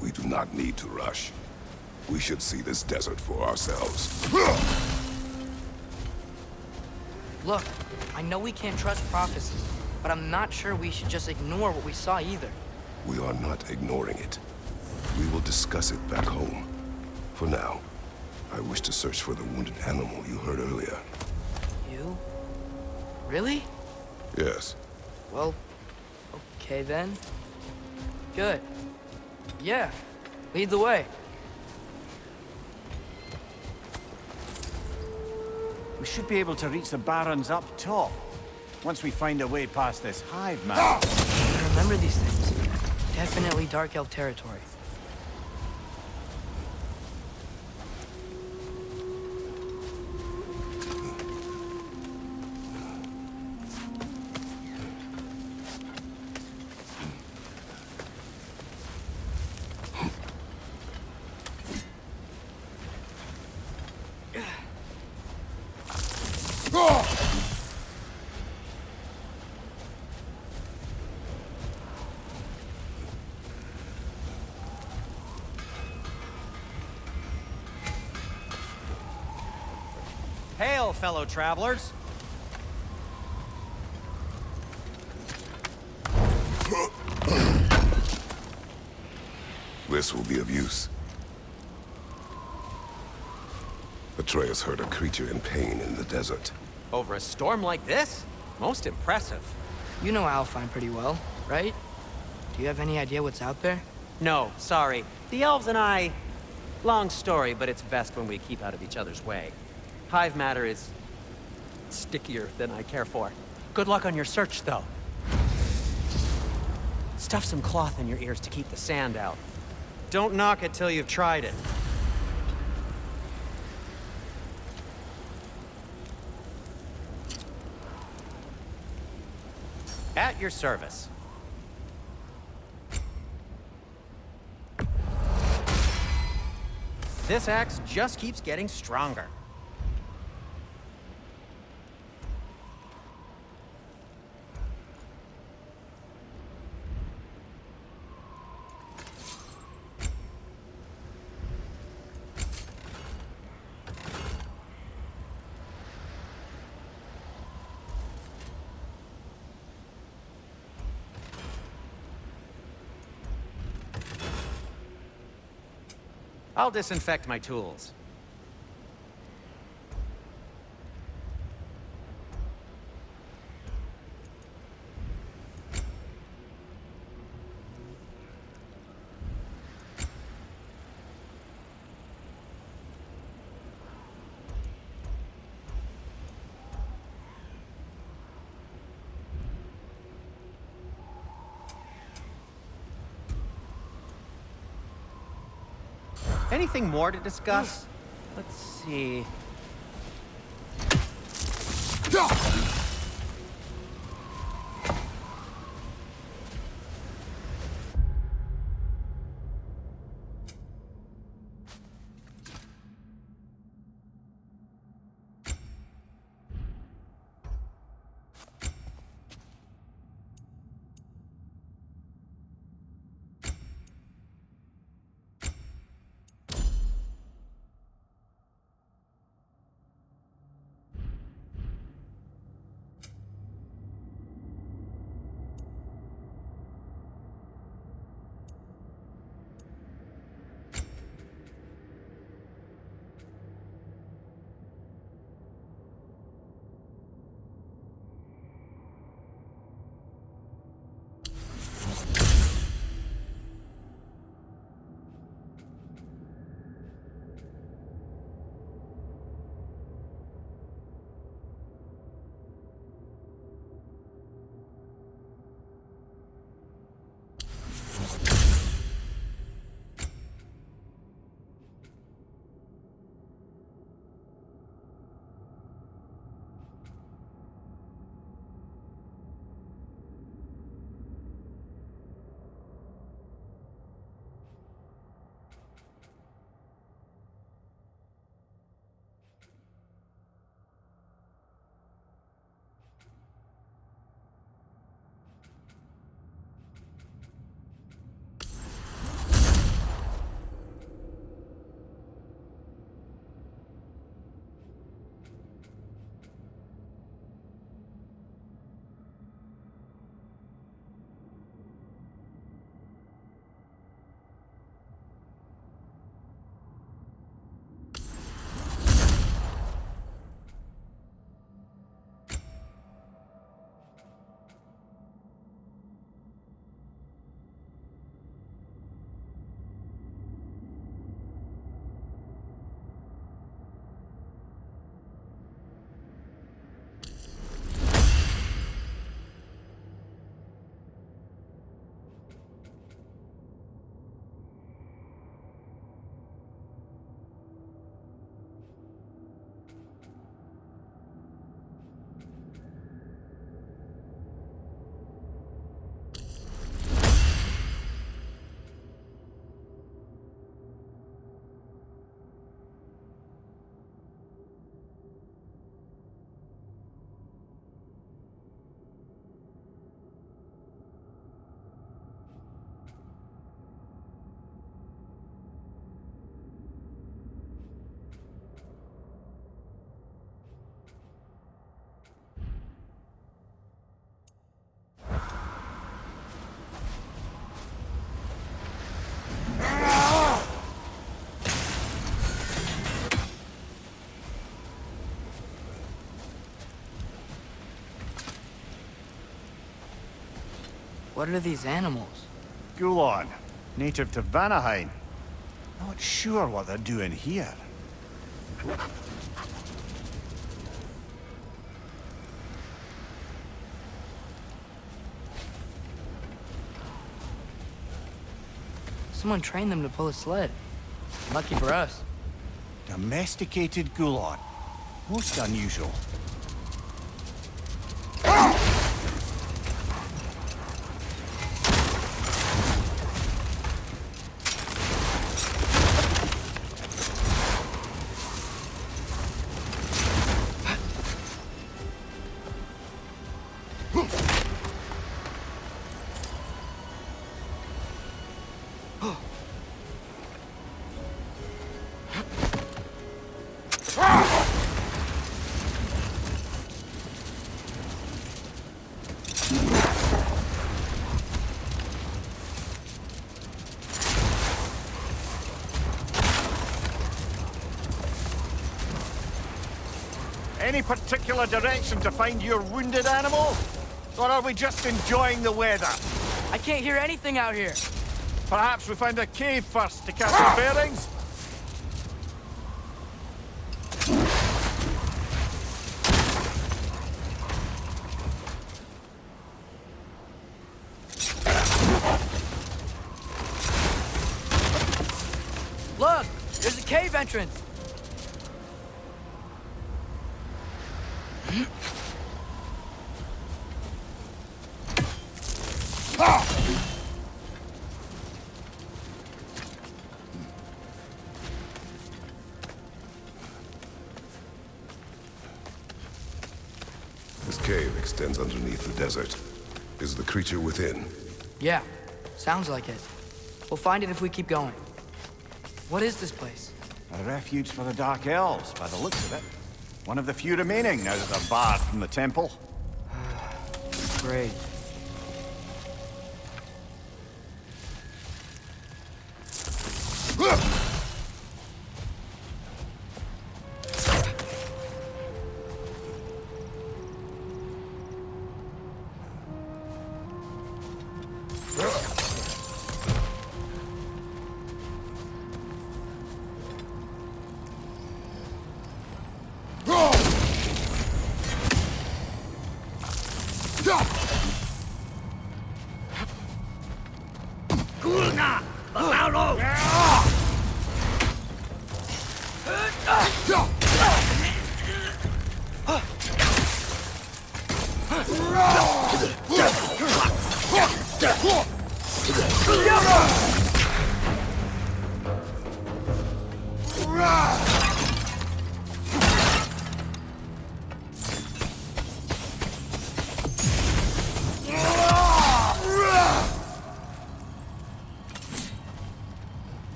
We do not need to rush. We should see this desert for ourselves. Look, I know we can't trust prophecy, but I'm not sure we should just ignore what we saw either. We are not ignoring it. We will discuss it back home. For now, I wish to search for the wounded animal you heard earlier. You? Really? Yes. Well, okay then. Good. Yeah, lead the way. We should be able to reach the barrens up top, once we find a way past this hive man. I remember these things. Definitely Dark Elf territory. Hail, fellow travelers! This will be of use. Atreus heard a creature in pain in the desert. Over a storm like this? Most impressive. You know Alfheim pretty well, right? Do you have any idea what's out there? No, sorry. The elves and I... Long story, but it's best when we keep out of each other's way. Hive matter is... stickier than I care for. Good luck on your search, though. Stuff some cloth in your ears to keep the sand out. Don't knock it till you've tried it. At your service. This axe just keeps getting stronger. I'll disinfect my tools. Anything more to discuss? Let's see. What are these animals? Gulon, native to Vanaheim. Not sure what they're doing here. Someone trained them to pull a sled. Lucky for us. Domesticated Gulon. Most unusual. Any particular direction to find your wounded animal? Or are we just enjoying the weather? I can't hear anything out here. Perhaps we find a cave first to catch our bearings? Look! There's a cave entrance! This cave extends underneath the desert. Is the creature within? Yeah, sounds like it. We'll find it if we keep going. What is this place? A refuge for the Dark Elves, by the looks of it. One of the few remaining now that they're barred from the temple. Great.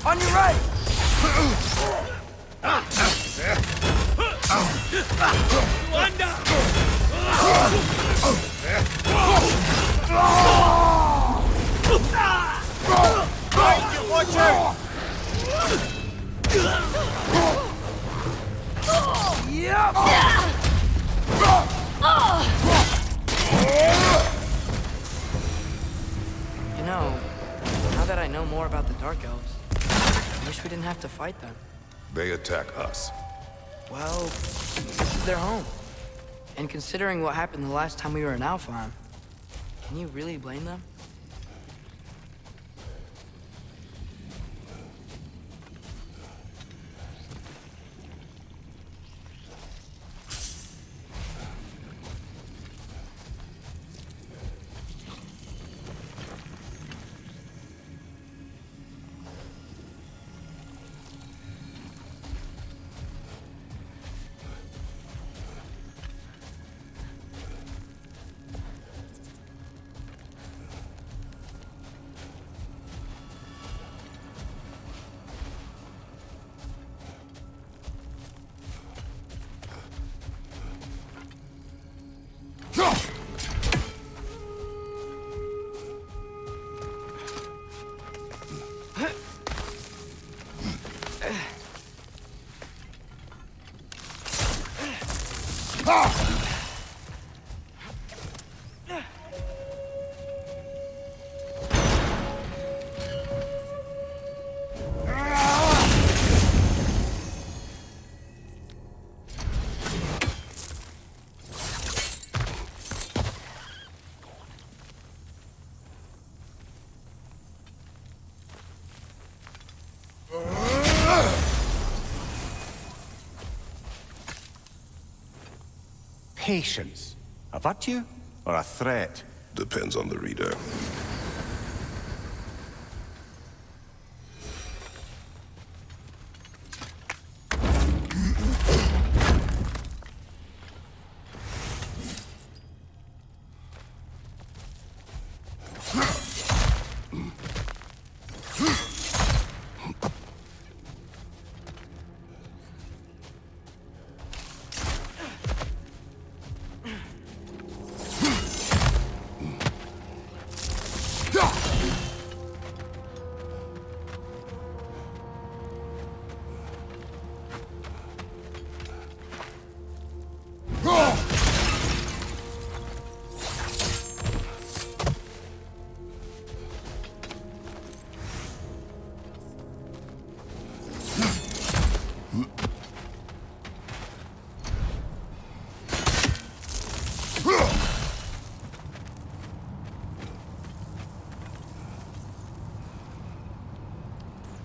On your right! Watch out! You know, now that I know more about the Dark Elves, I wish we didn't have to fight them. They attack us. Well, this is their home. And considering what happened the last time we were in Alfheim, can you really blame them? Patience. A virtue or a threat? Depends on the reader.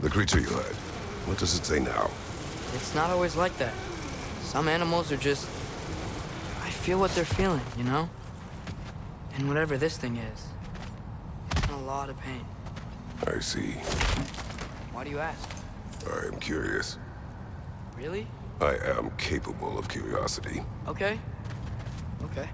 The creature you had, what does it say now? It's not always like that. Some animals are just... I feel what they're feeling, you know? And whatever this thing is, it's in a lot of pain. I see. Why do you ask? I am curious. Really? I am capable of curiosity. Okay. Okay.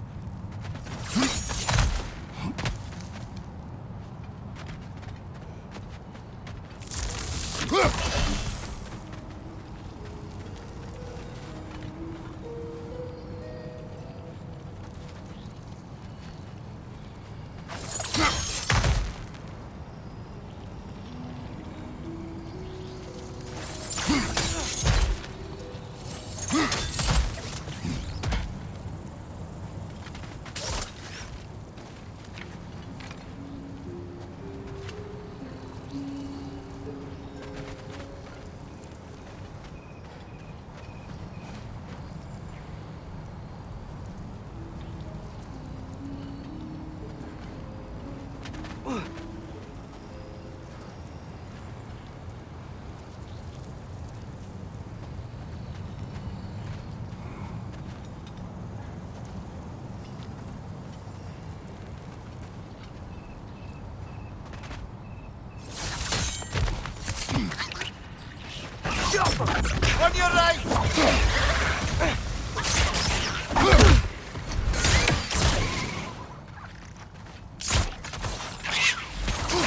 On your right!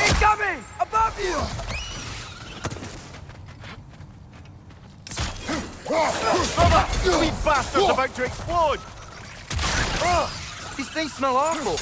Incoming! Above you! bastard's about to explode! These things smell awful.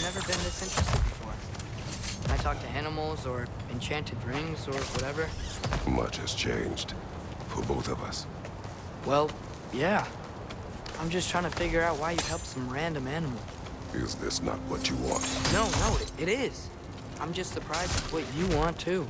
Never been this interested before. When I talk to animals or enchanted rings or whatever. Much has changed. For both of us. Well, yeah. I'm just trying to figure out why you helped some random animal. Is this not what you want? No, it is. I'm just surprised it's what you want, too.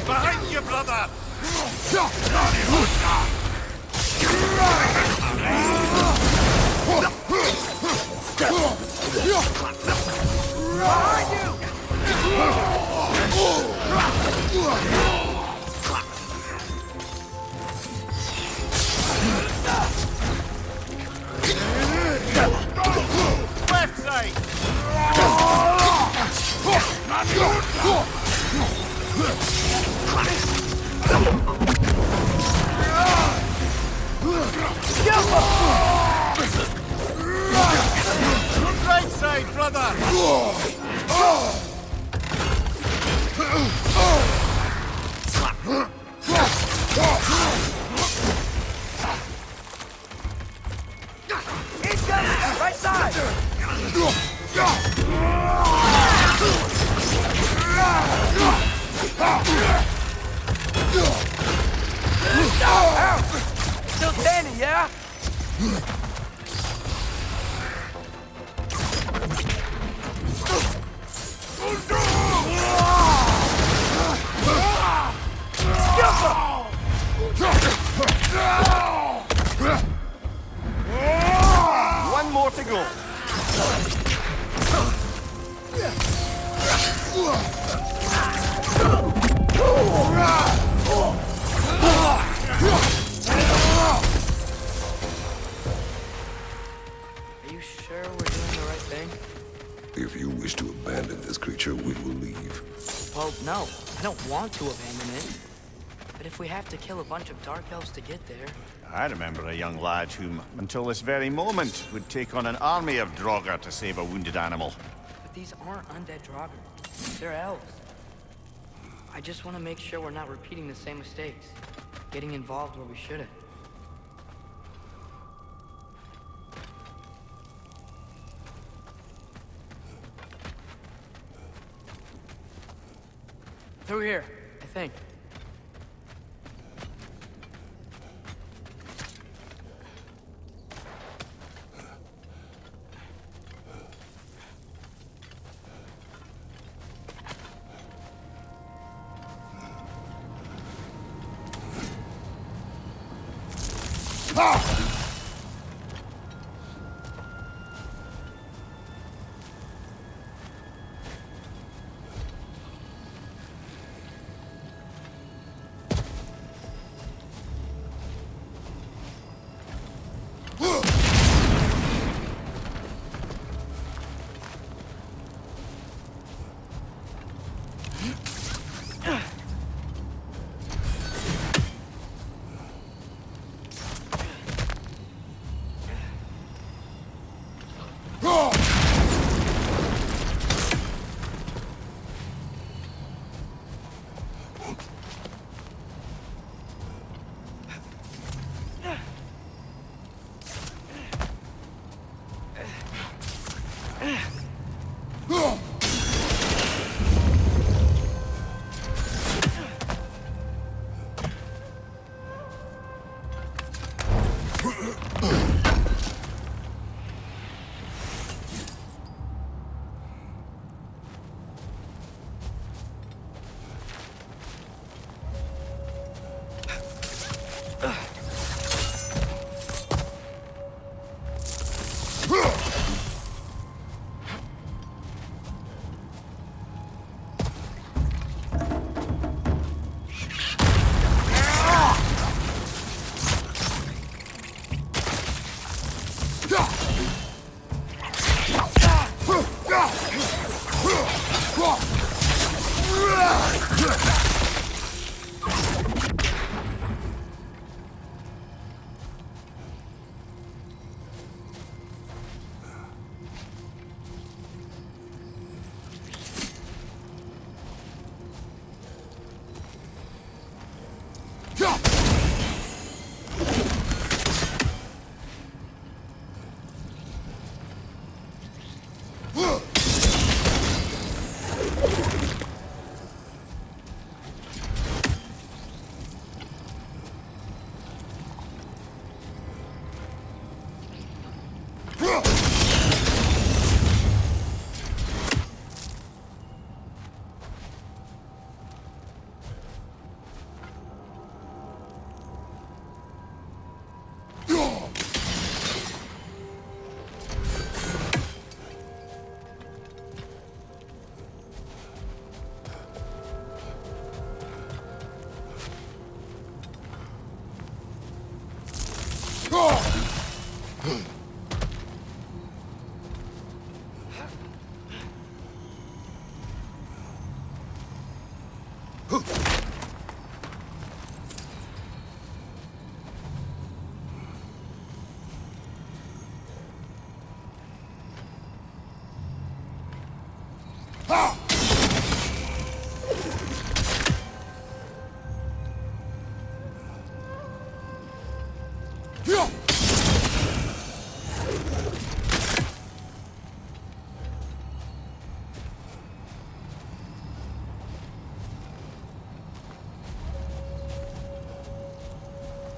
Behind you, brother! Left side! Right side! side, brother! He's coming! Right side! Still standing, yeah? One more to go. Are you sure we're doing the right thing? If you wish to abandon this creature, we will leave. Well, no. I don't want to abandon it. But if we have to kill a bunch of Dark Elves to get there... I remember a young lad whom, until this very moment, would take on an army of Draugr to save a wounded animal. But these aren't undead Draugr. They're elves. I just want to make sure we're not repeating the same mistakes. Getting involved where we shouldn't. Through here, I think.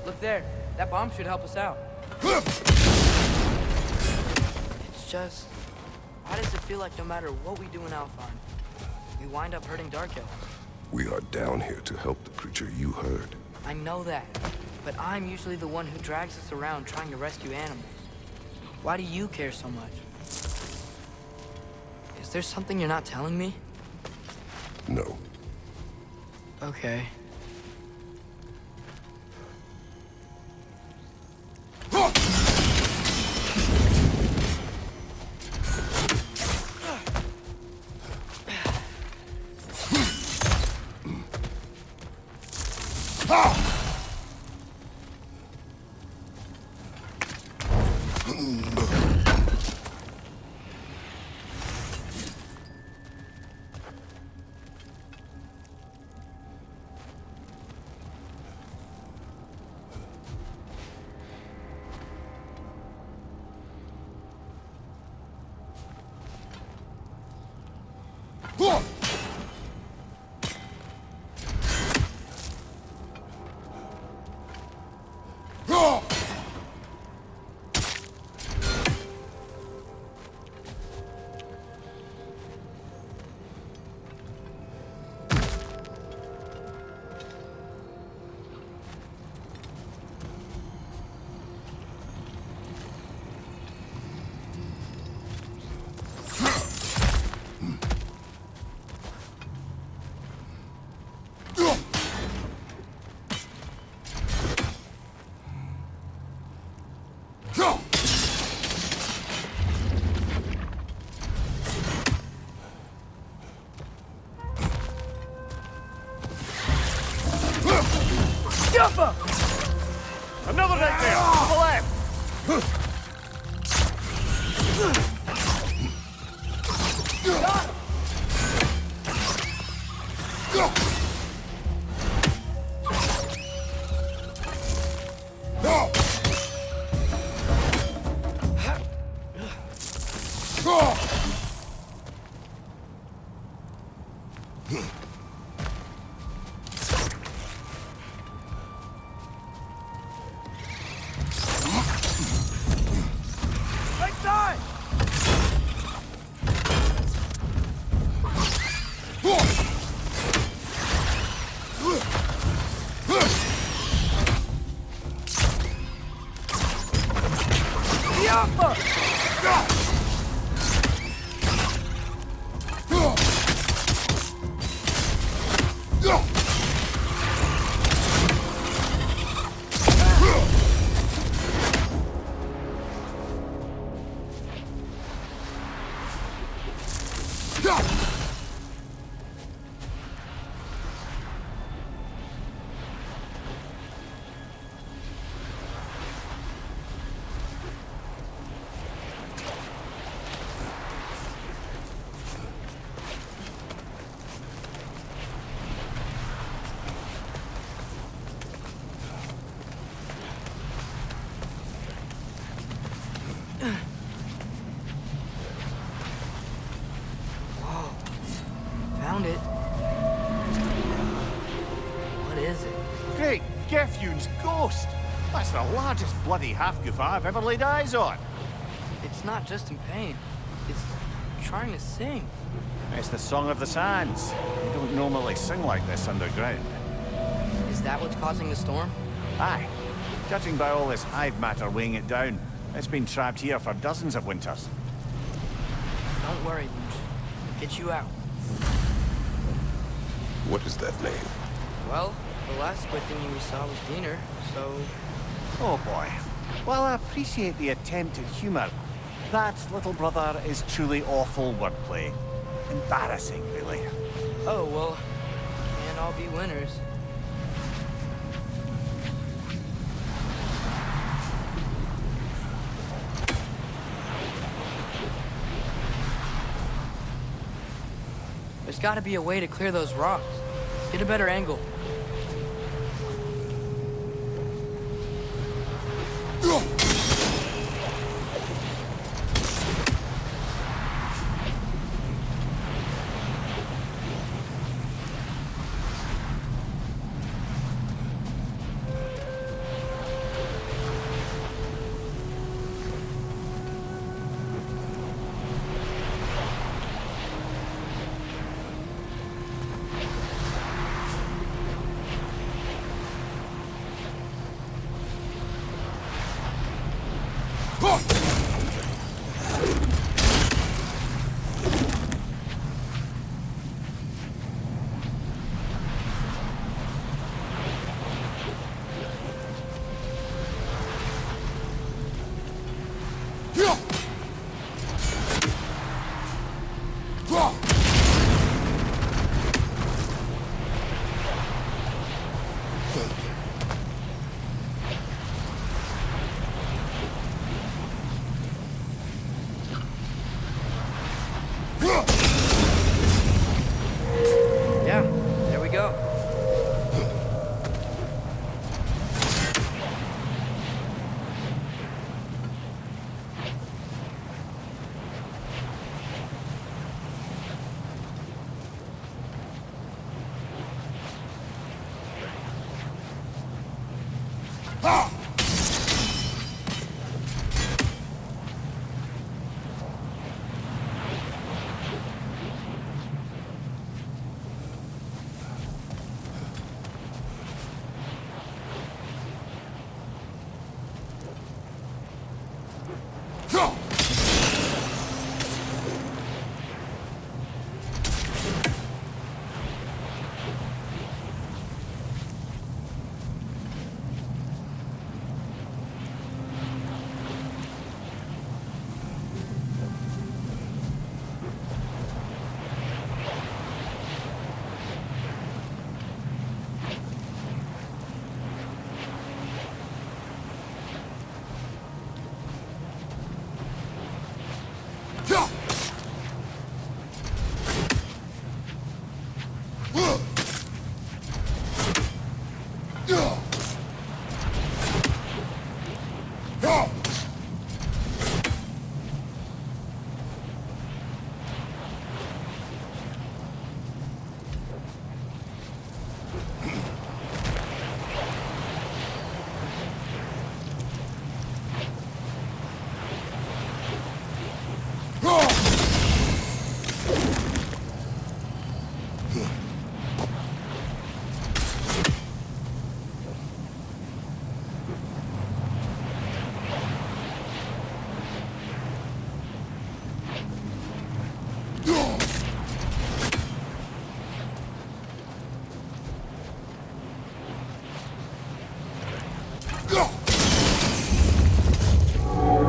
Look there. That bomb should help us out. It's just... why does it feel like no matter what we do in Alpharn, we wind up hurting Dark Elves? We are down here to help the creature you heard. I know that, but I'm usually the one who drags us around trying to rescue animals. Why do you care so much? Is there something you're not telling me? No. Okay. Another right there! To the left! Right side! Found it. What is it? Great Gefyun's ghost! That's the largest bloody half-goof I've ever laid eyes on. It's not just in pain. It's trying to sing. It's the Song of the Sands. We don't normally sing like this underground. Is that what's causing the storm? Aye. Judging by all this hive matter weighing it down, it's been trapped here for dozens of winters. Don't worry, Luch. Get you out. What is that name? Well, the last squid thingy we saw was Diener, so... Oh boy. Well, I appreciate the attempt at humor. That, little brother, is truly awful wordplay. Embarrassing, really. Oh, well, can't all be winners. gotta be a way to clear those rocks. Get a better angle. Yeah, there we go.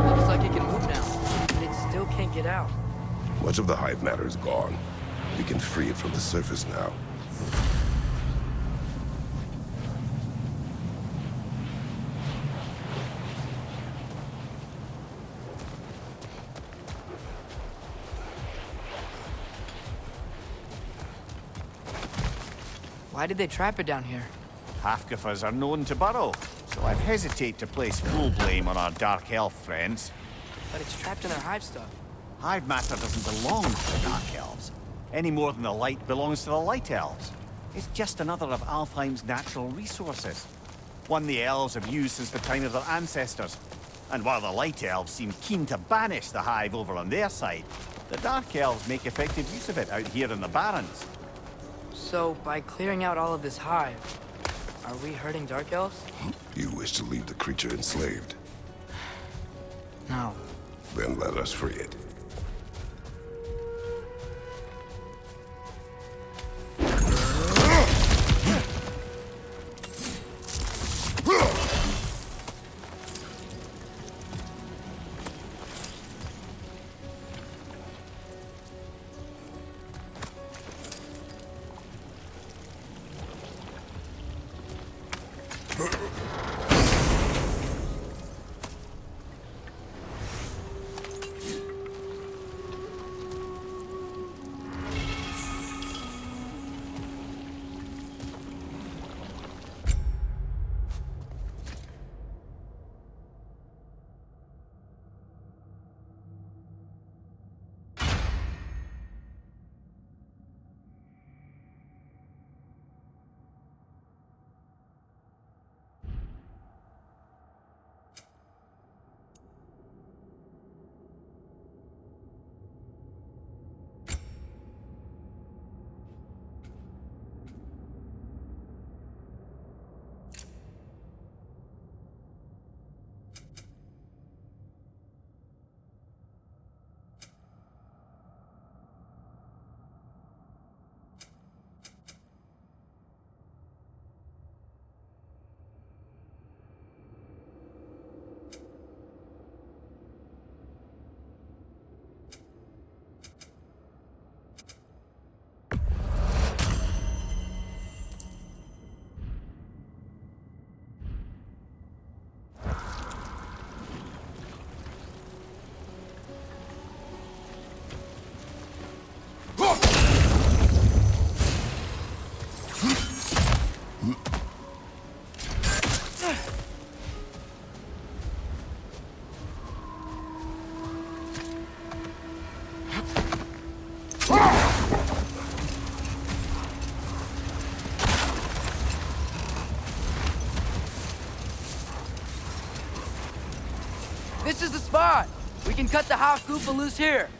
Looks like it can move now, but it still can't get out. Much of the hive matter is gone. We can free it from the surface now. Why did they trap it down here? Half-Giffers are known to burrow, so I'd hesitate to place full blame on our Dark Elf friends. But it's trapped in their hive stuff. Hive matter doesn't belong to the Dark Elves, any more than the light belongs to the Light Elves. It's just another of Alfheim's natural resources. One the elves have used since the time of their ancestors. And while the Light Elves seem keen to banish the hive over on their side, the Dark Elves make effective use of it out here in the Barrens. So, by clearing out all of this hive, are we hurting Dark Elves? You wish to leave the creature enslaved? No. Then let us free it. This is the spot! We can cut the half Goofa loose here!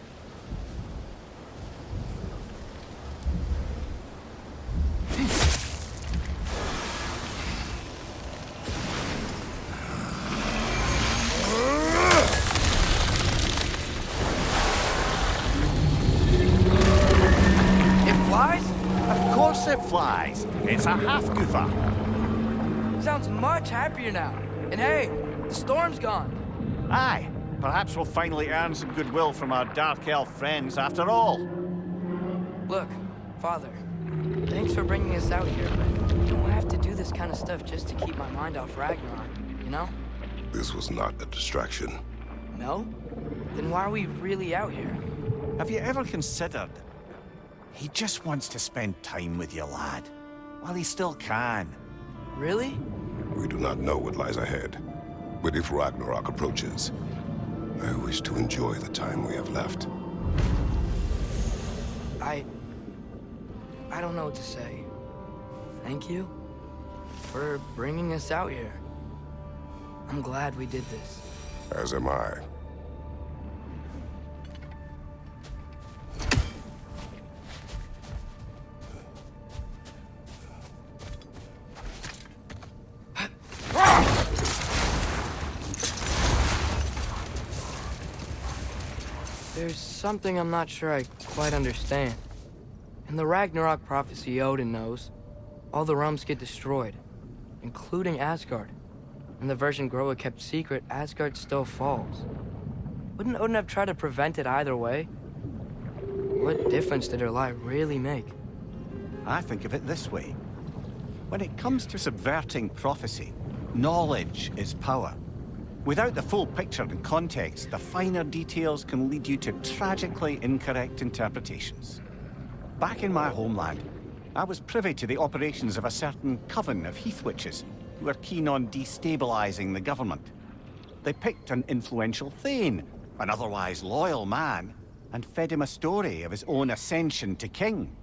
It flies? Of course it flies. It's a half goofer. Sounds much happier now. And hey, the storm's gone. Aye, perhaps we'll finally earn some goodwill from our Dark Elf friends after all. Look, Father, thanks for bringing us out here, but you don't have to do this kind of stuff just to keep my mind off Ragnarok, you know? This was not a distraction. No? Then why are we really out here? Have you ever considered he just wants to spend time with you, lad, while he still can? Really? We do not know what lies ahead. But if Ragnarok approaches, I wish to enjoy the time we have left. I don't know what to say. Thank you for bringing us out here. I'm glad we did this. As am I. There's something I'm not sure I quite understand. In the Ragnarok prophecy Odin knows, all the realms get destroyed, including Asgard. In the version Groa kept secret, Asgard still falls. Wouldn't Odin have tried to prevent it either way? What difference did her lie really make? I think of it this way. When it comes to subverting prophecy, knowledge is power. Without the full picture and context, the finer details can lead you to tragically incorrect interpretations. Back in my homeland, I was privy to the operations of a certain coven of heath witches who were keen on destabilizing the government. They picked an influential Thane, an otherwise loyal man, and fed him a story of his own ascension to king.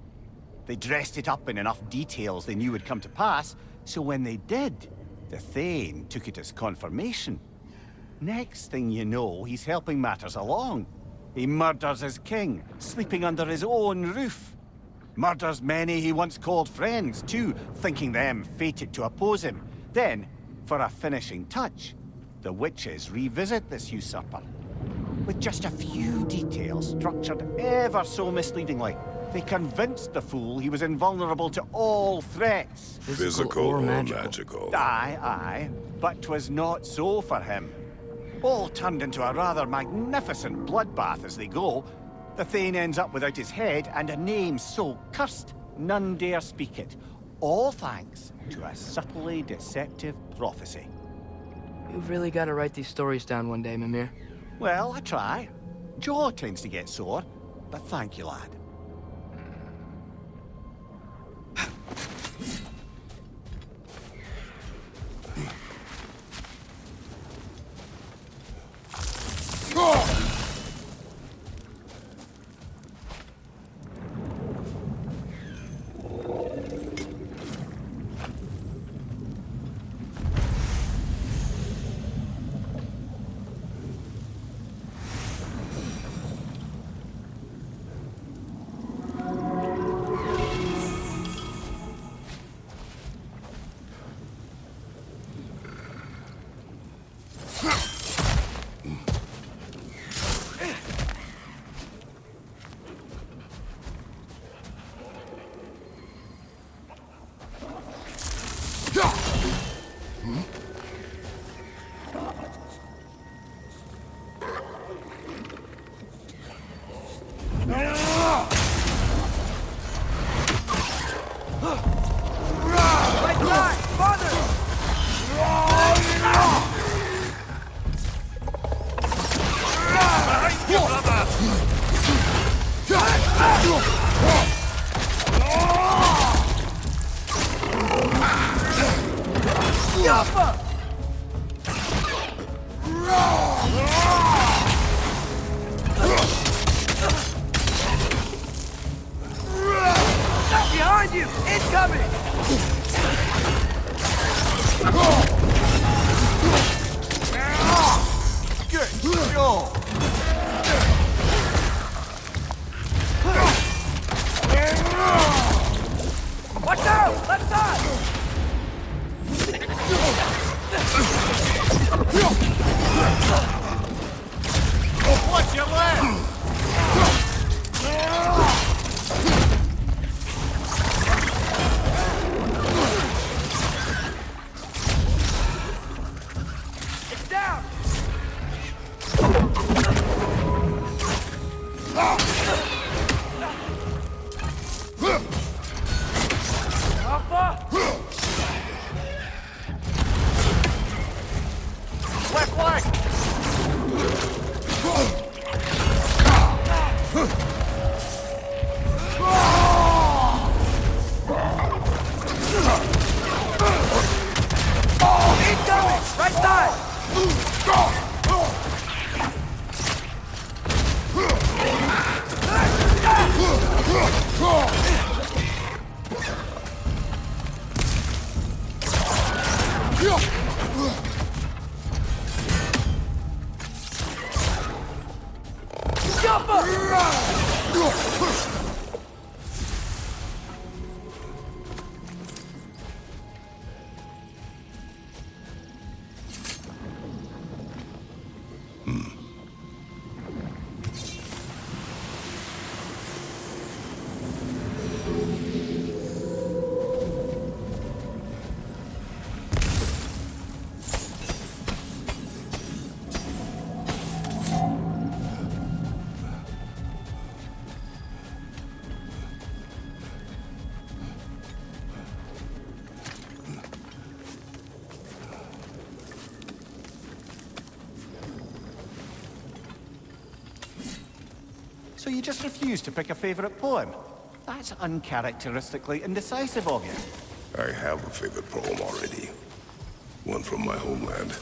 They dressed it up in enough details they knew would come to pass, so when they did, the Thane took it as confirmation. Next thing you know, he's helping matters along. He murders his king, sleeping under his own roof. Murders many he once called friends, too, thinking them fated to oppose him. Then, for a finishing touch, the witches revisit this usurper. With just a few details structured ever so misleadingly, they convinced the fool he was invulnerable to all threats. Physical or magical? Aye, but 'twas not so for him. All turned into a rather magnificent bloodbath as they go. The Thane ends up without his head and a name so cursed none dare speak it. All thanks to a subtly deceptive prophecy. You've really got to write these stories down one day, Mimir. Well, I try. Jaw tends to get sore, but thank you, lad. Behind you! Incoming! Good. Right side! So you just refuse to pick a favorite poem? That's uncharacteristically indecisive of you. I have a favorite poem already. One from my homeland.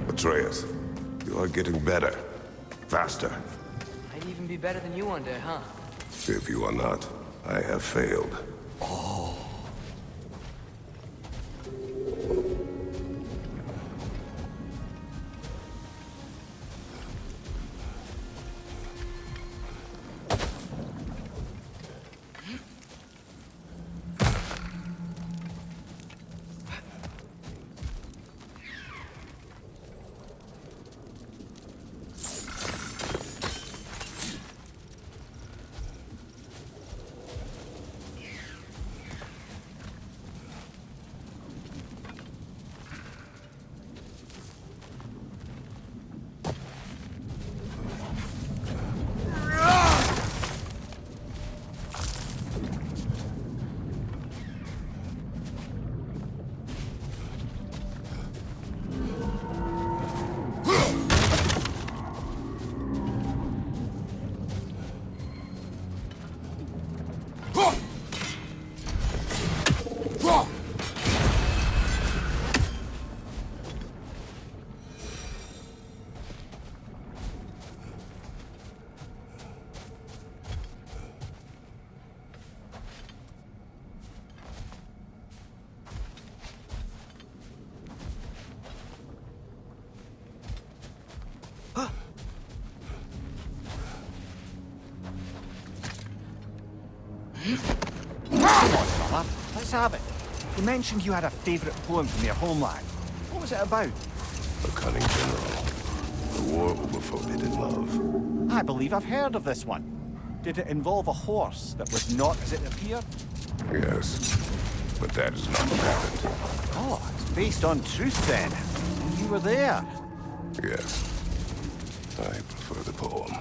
Atreus, you are getting better. Faster. I'd even be better than you one day, huh? If you are not, I have failed. Fella, let's have it. You mentioned you had a favorite poem from your homeland. What was it about? A cunning general. The war over forbidden love. I believe I've heard of this one. Did it involve a horse that was not as it appeared? Yes, but that is not what happened. Oh, it's based on truth then. You were there. Yes, I prefer the poem.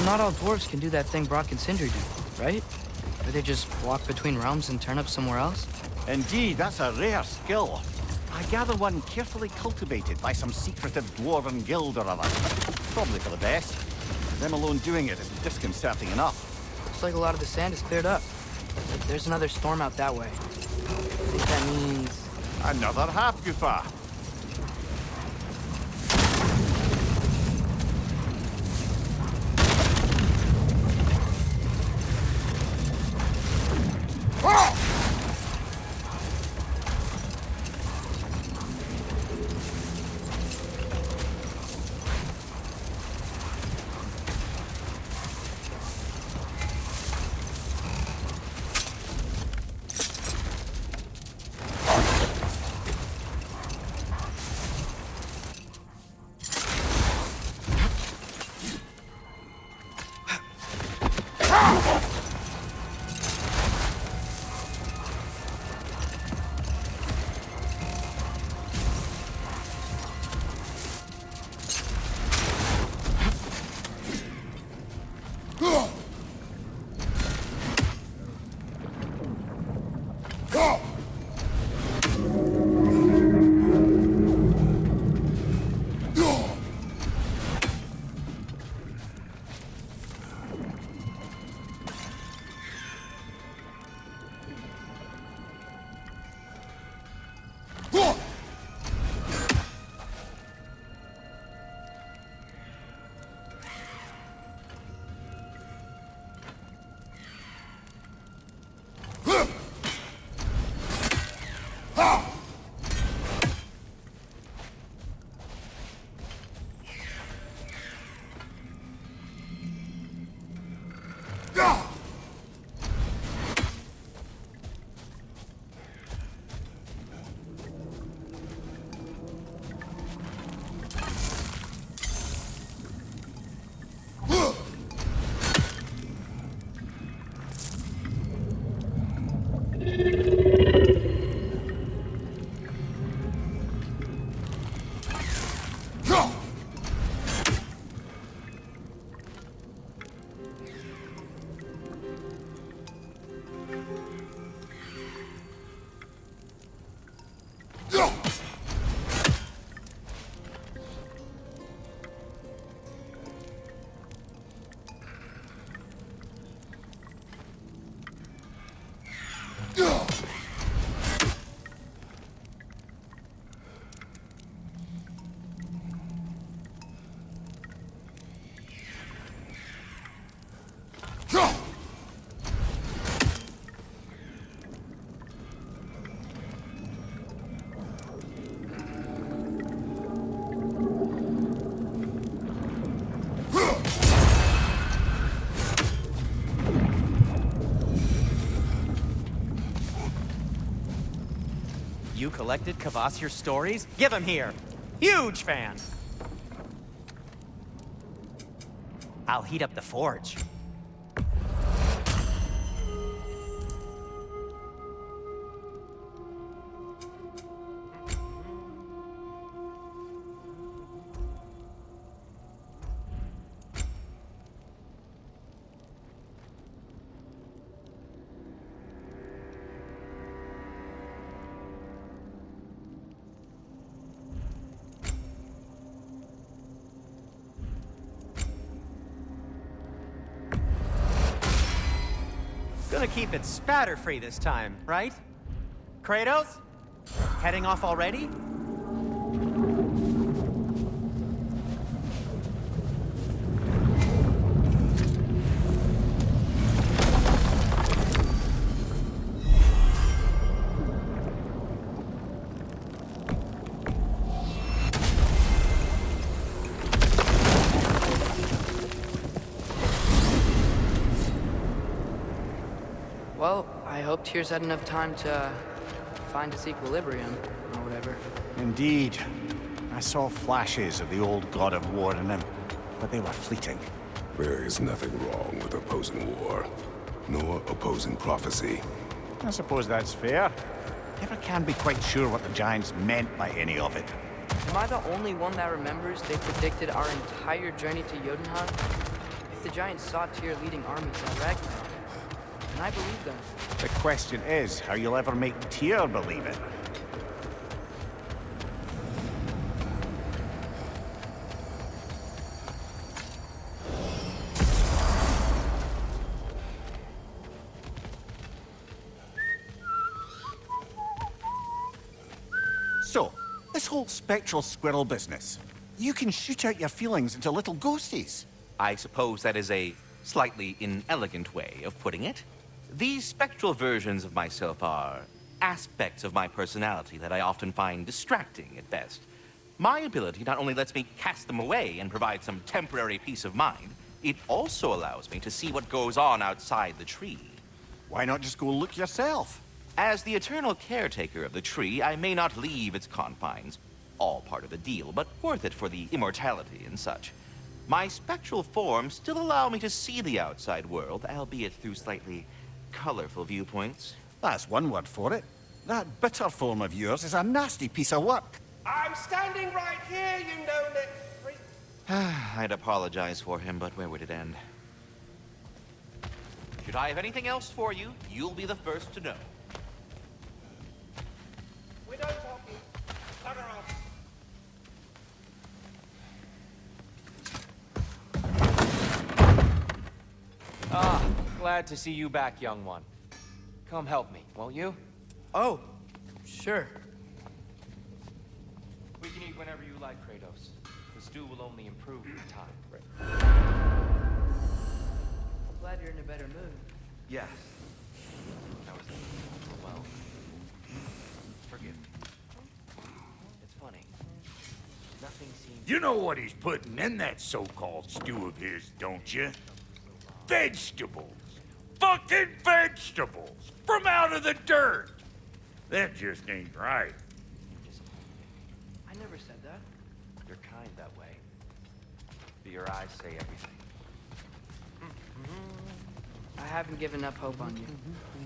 So not all dwarves can do that thing Brock and Sindri do, right? Or they just walk between realms and turn up somewhere else? Indeed, that's a rare skill. I gather one carefully cultivated by some secretive dwarven guild or other. Probably for the best. Them alone doing it is disconcerting enough. Looks like a lot of the sand is cleared up. But there's another storm out that way. I think that means... Another half-goofer. You collected Kvasir's stories? Give him here. Huge fan. I'll heat up the forge. Gonna keep it spatter-free this time, right? Kratos? Heading off already? Well, I hope Tyr's had enough time to find its equilibrium, or whatever. Indeed. I saw flashes of the old god of war in him, but they were fleeting. There is nothing wrong with opposing war, nor opposing prophecy. I suppose that's fair. Never can be quite sure what the Giants meant by any of it. Am I the only one that remembers they predicted our entire journey to Jotunheim? I if the giants saw Tyr leading armies at Ragnarok, and I believe them. The question is how you'll ever make Tyr believe it. So, this whole spectral squirrel business, you can shoot out your feelings into little ghosties. I suppose that is a slightly inelegant way of putting it. These spectral versions of myself are aspects of my personality that I often find distracting at best. My ability not only lets me cast them away and provide some temporary peace of mind, it also allows me to see what goes on outside the tree. Why not just go look yourself? As the eternal caretaker of the tree, I may not leave its confines. All part of the deal, but worth it for the immortality and such. My spectral forms still allow me to see the outside world, albeit through slightly colorful viewpoints. That's one word for it. That bitter form of yours is a nasty piece of work. I'm standing right here, you no-neck freak. I'd apologize for him, but where would it end? Should I have anything else for you, you'll be the first to know. We don't talk you. Bugger off. Ah, glad to see you back, young one. Come help me, won't you? Oh, sure. We can eat whenever you like, Kratos. The stew will only improve with time. I'm glad you're in a better mood. Yes. I was well. Forgive me. It's funny. Nothing seems. You know what he's putting in that so-called stew of his, don't you? Vegetables. Fucking vegetables! From out of the dirt! That just ain't right. I never said that. You're kind that way. But your eyes say everything. I haven't given up hope on you.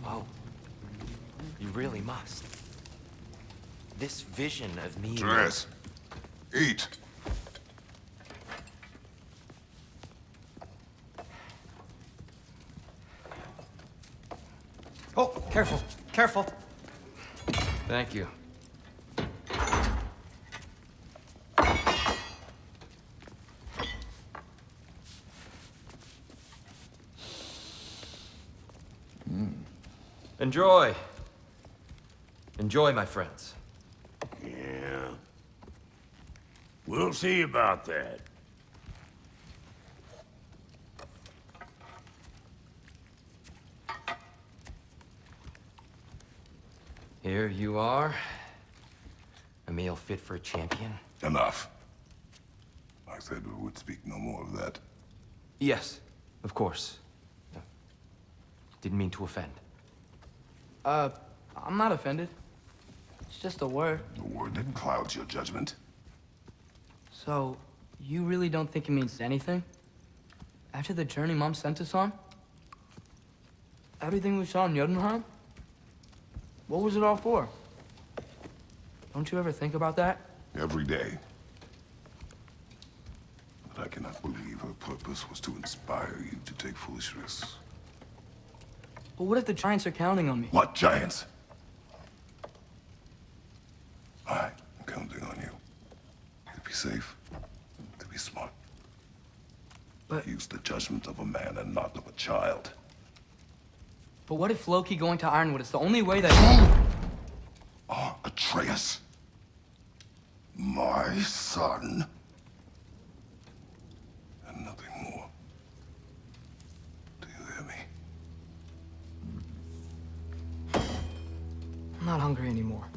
Oh. You really must. This vision of me... Dress. Eat. Oh, careful, careful. Thank you. Enjoy. Enjoy, my friends. Yeah. We'll see about that. Here you are. A meal fit for a champion. Enough. I said we would speak no more of that. Yes, of course. Didn't mean to offend. I'm not offended. It's just a word. The word that clouds your judgment. So, you really don't think it means anything? After the journey Mom sent us on? Everything we saw in Jotunheim? What was it all for? Don't you ever think about that? Every day. But I cannot believe her purpose was to inspire you to take foolish risks. But what if the giants are counting on me? What giants? I'm counting on you. To be safe. To be smart. But- Use the judgment of a man and not of a child. But what if Loki going to Ironwood is the only way that... Are Atreus my son? And nothing more. Do you hear me? I'm not hungry anymore.